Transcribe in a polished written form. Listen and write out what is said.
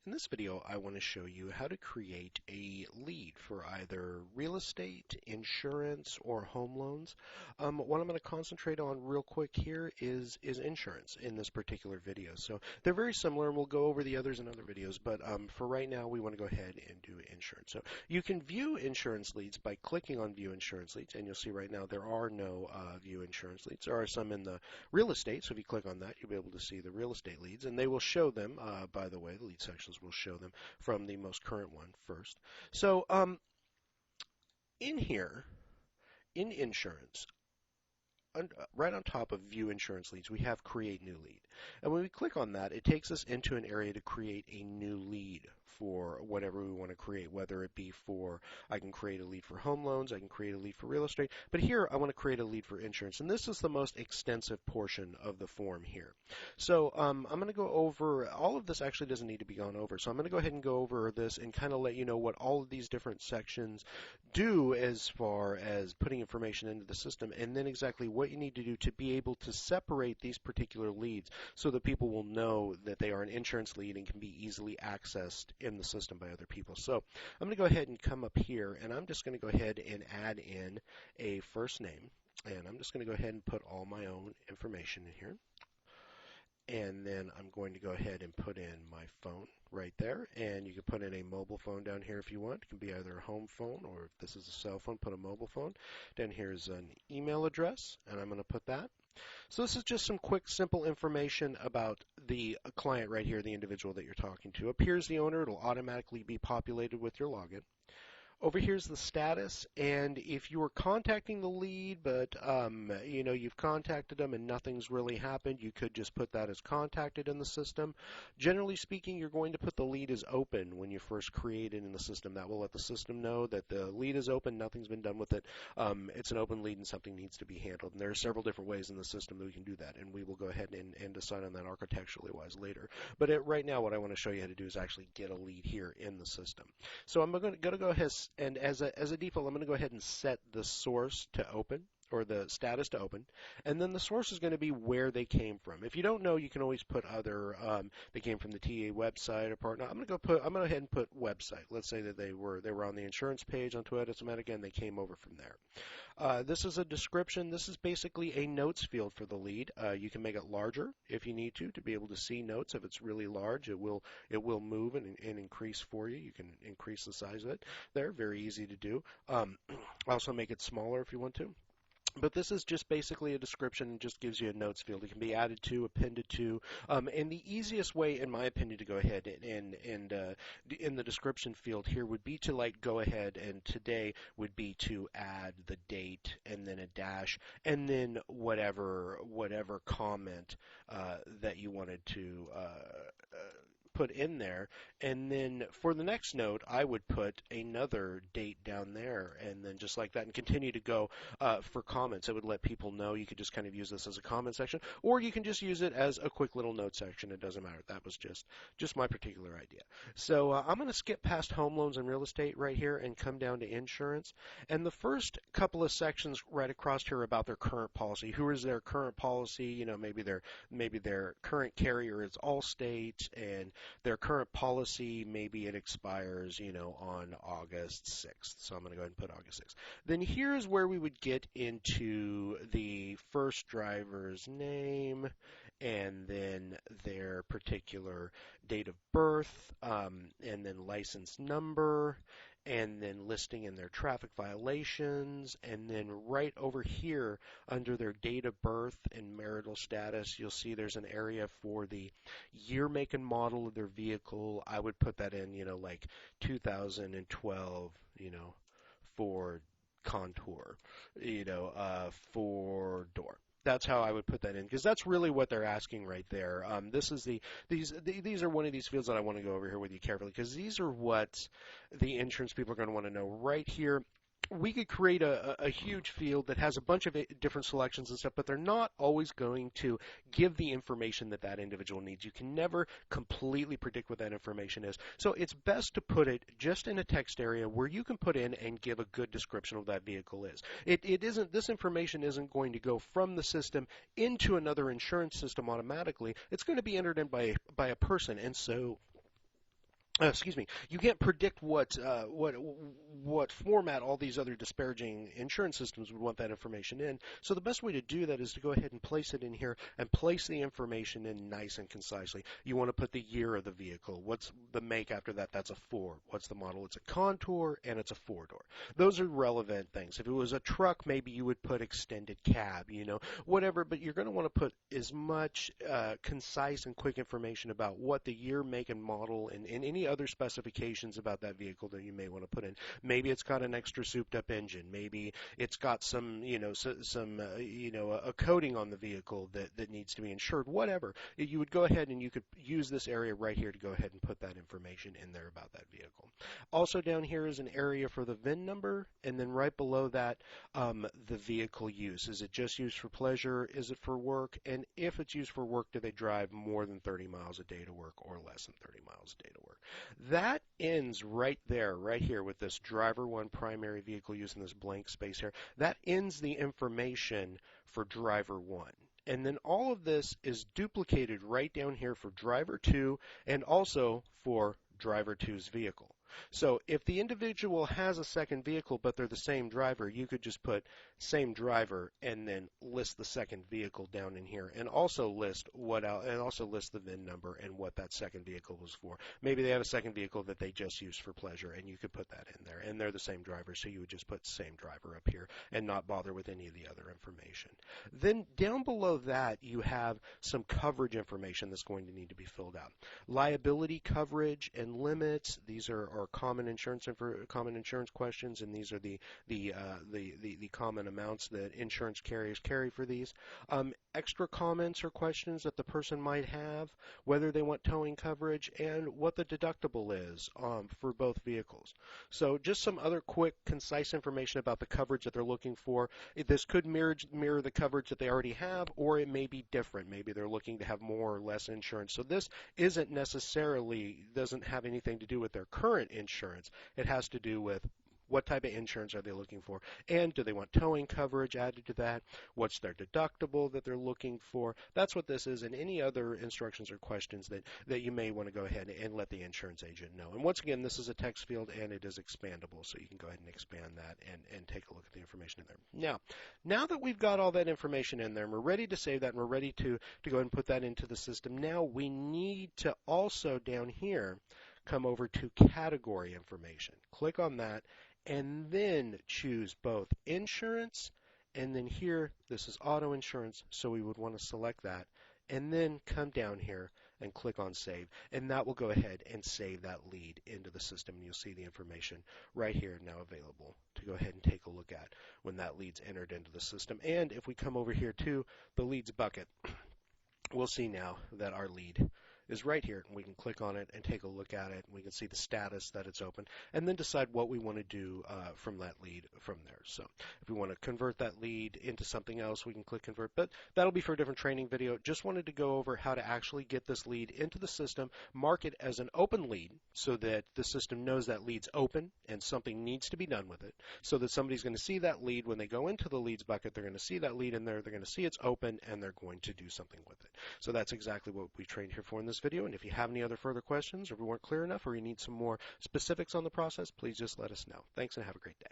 In this video, I want to show you how to create a lead for either real estate, insurance, or home loans. What I'm going to concentrate on real quick here is insurance in this particular video. So they're very similar, and we'll go over the others in other videos, but for right now, we want to go ahead and do insurance. So you can view insurance leads by clicking on View Insurance Leads, and you'll see right now there are no View Insurance Leads. There are some in the real estate, so if you click on that, you'll be able to see the real estate leads, and they will show them, by the way, the lead sections will show them from the most current one first. So in here, in insurance, right on top of View Insurance Leads, we have Create New Lead. And when we click on that, it takes us into an area to create a new lead for whatever we want to create, whether it be for, I can create a lead for home loans, I can create a lead for real estate, but here I want to create a lead for insurance. And this is the most extensive portion of the form here. So I'm going to go over, all of this actually doesn't need to be gone over, so I'm going to go ahead and go over this and kind of let you know what all of these different sections do as far as putting information into the system, and then exactly what you need to do to be able to separate these particular leads so that people will know that they are an insurance lead and can be easily accessed in the system by other people. So I'm going to go ahead and come up here, and I'm just going to go ahead and add in a first name, and I'm just going to go ahead and put all my own information in here. And then I'm going to go ahead and put in my phone right there, and you can put in a mobile phone down here if you want. It can be either a home phone, or if this is a cell phone, put a mobile phone. Down here is an email address, and I'm going to put that. So this is just some quick, simple information about the client right here, the individual that you're talking to. Up here's the owner. It'll automatically be populated with your login. Over here's the status, and if you were contacting the lead, but you've contacted them and nothing's really happened, you could just put that as contacted in the system. Generally speaking, you're going to put the lead as open when you first create it in the system. That will let the system know that the lead is open, nothing's been done with it. It's an open lead and something needs to be handled. And there are several different ways in the system that we can do that, and we will go ahead and decide on that architecturally wise later. But right now, what I want to show you how to do is actually get a lead here in the system. So I'm going to go ahead and as a default, I'm going to go ahead and set the source to open, or the status to open, and then the source is going to be where they came from. If you don't know, you can always put other, they came from the TA website or partner. I'm going to go ahead and put website. Let's say that they were on the insurance page on Toyota Automatic, and they came over from there. This is a description. This is basically a notes field for the lead. You can make it larger if you need to be able to see notes. If it's really large, it will move and increase for you. You can increase the size of it. They're very easy to do. Also make it smaller if you want to. But this is just basically a description and just gives you a notes field. It can be added to, appended to, and the easiest way, in my opinion, to go ahead and in the description field here would be to go ahead, and today would be to add the date and then a dash and then whatever comment that you wanted to put in there. And then for the next note, I would put another date down there, and then just like that, and continue to go for comments. It would let people know. You could just kind of use this as a comment section, or you can just use it as a quick little note section. It doesn't matter. That was just my particular idea. So I'm going to skip past home loans and real estate right here and come down to insurance. And the first couple of sections right across here are about their current policy. Who is their current policy? Maybe their current carrier is Allstate, and their current policy, maybe it expires, on August 6th. So I'm going to go ahead and put August 6th. Then here's where we would get into the first driver's name, and then their particular date of birth, and then license number, and then listing in their traffic violations, and then right over here under their date of birth and marital status, you'll see there's an area for the year, make, and model of their vehicle. I would put that in, like 2012, Ford Contour, four-door. That's how I would put that in, because that's really what they're asking right there. These are one of these fields that I want to go over here with you carefully, because these are what the insurance people are going to want to know right here. We could create a huge field that has a bunch of different selections and stuff, but they're not always going to give the information that individual needs. You can never completely predict what that information is. So it's best to put it just in a text area where you can put in and give a good description of what that vehicle is. This information isn't going to go from the system into another insurance system automatically. It's going to be entered in by a person, and so excuse me, you can't predict what format all these other disparaging insurance systems would want that information in. So the best way to do that is to go ahead and place it in here and place the information in nice and concisely. You want to put the year of the vehicle. What's the make after that? That's a Ford. What's the model? It's a Contour, and it's a four-door. Those are relevant things. If it was a truck, maybe you would put extended cab, whatever, but you're going to want to put as much concise and quick information about what the year, make, and model and any other specifications about that vehicle that you may want to put in. Maybe it's got an extra souped-up engine. Maybe it's got some, a coating on the vehicle that needs to be insured. Whatever. You would go ahead and you could use this area right here to go ahead and put that information in there about that vehicle. Also down here is an area for the VIN number, and then right below that, the vehicle use. Is it just used for pleasure? Is it for work? And if it's used for work, do they drive more than 30 miles a day to work or less than 30 miles a day to work? That ends right there, right here with this driver one primary vehicle use in this blank space here. That ends the information for driver one. And then all of this is duplicated right down here for driver two and also for driver two's vehicle. So if the individual has a second vehicle but they're the same driver, you could just put same driver and then list the second vehicle down in here and also list the VIN number and what that second vehicle was for. Maybe they have a second vehicle that they just use for pleasure, and you could put that in there, and they're the same driver, so you would just put same driver up here and not bother with any of the other information. Then down below that you have some coverage information that's going to need to be filled out. Liability coverage and limits, these are common insurance questions, and these are the common amounts that insurance carriers carry for these. Extra comments or questions that the person might have, whether they want towing coverage, and what the deductible is for both vehicles. So just some other quick, concise information about the coverage that they're looking for. This could mirror the coverage that they already have, or it may be different. Maybe they're looking to have more or less insurance. So this doesn't have anything to do with their current insurance. It has to do with what type of insurance are they looking for, and do they want towing coverage added to that? What's their deductible that they're looking for? That's what this is, and any other instructions or questions that you may want to go ahead and let the insurance agent know. And once again, this is a text field, and it is expandable, so you can go ahead and expand that and take a look at the information in there. Now that we've got all that information in there, and we're ready to save that, and we're ready to go ahead and put that into the system, now we need to also down here come over to category information. Click on that, and then choose both insurance, and then here, this is auto insurance, so we would want to select that, and then come down here and click on save, and that will go ahead and save that lead into the system, and you'll see the information right here now available to go ahead and take a look at when that lead's entered into the system. And if we come over here to the leads bucket, we'll see now that our lead is right here, and we can click on it and take a look at it, and we can see the status that it's open, and then decide what we want to do from that lead from there. So if we want to convert that lead into something else, we can click convert, but that'll be for a different training video. Just wanted to go over how to actually get this lead into the system, mark it as an open lead so that the system knows that lead's open and something needs to be done with it, so that somebody's going to see that lead when they go into the leads bucket. They're going to see that lead in there, they're going to see it's open, and they're going to do something with it. So that's exactly what we trained here for in this video, and if you have any other further questions, or if we weren't clear enough, or you need some more specifics on the process, please just let us know. Thanks, and have a great day.